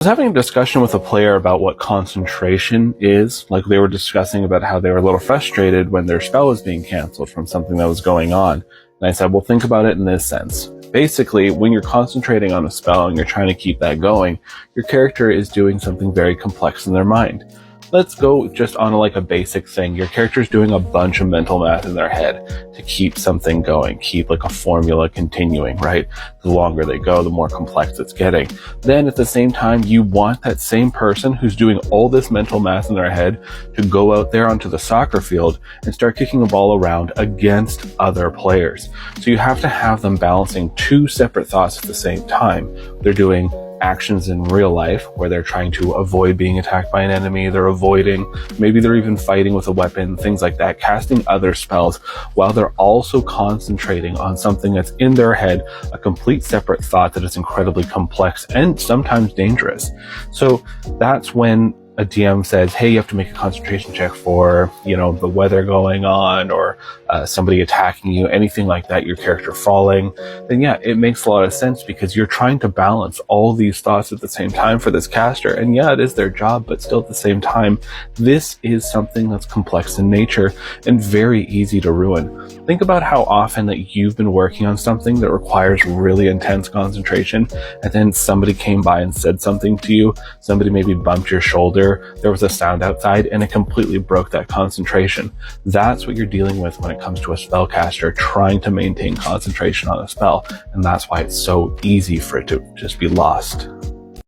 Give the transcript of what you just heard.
Was having a discussion with a player about what concentration is. Like they were discussing about how they were a little frustrated when their spell was being canceled from something that was going on. And I said, well, think about it in this sense. Basically, when you're concentrating on a spell and you're trying to keep that going, your character is doing something very complex in their mind. Let's go just on like a basic thing. Your character's doing a bunch of mental math in their head to keep something going, keep like a formula continuing, right? The longer they go, the more complex it's getting. Then at the same time, you want that same person who's doing all this mental math in their head to go out there onto the soccer field and start kicking the ball around against other players. So you have to have them balancing two separate thoughts at the same time. They're doing actions in real life where they're trying to avoid being attacked by an enemy, they're avoiding, maybe they're even fighting with a weapon, things like that, casting other spells while they're also concentrating on something that's in their head, a complete separate thought that is incredibly complex and sometimes dangerous. So that's when a DM says, hey, you have to make a concentration check for, the weather going on or somebody attacking you, anything like that, your character falling, then yeah, it makes a lot of sense because you're trying to balance all these thoughts at the same time for this caster. And yeah, it is their job, but still at the same time, this is something that's complex in nature and very easy to ruin. Think about how often that you've been working on something that requires really intense concentration, and then somebody came by and said something to you, somebody maybe bumped your shoulder, there was a sound outside, and it completely broke that concentration. That's what you're dealing with when it comes to a spellcaster trying to maintain concentration on a spell, and that's why it's so easy for it to just be lost.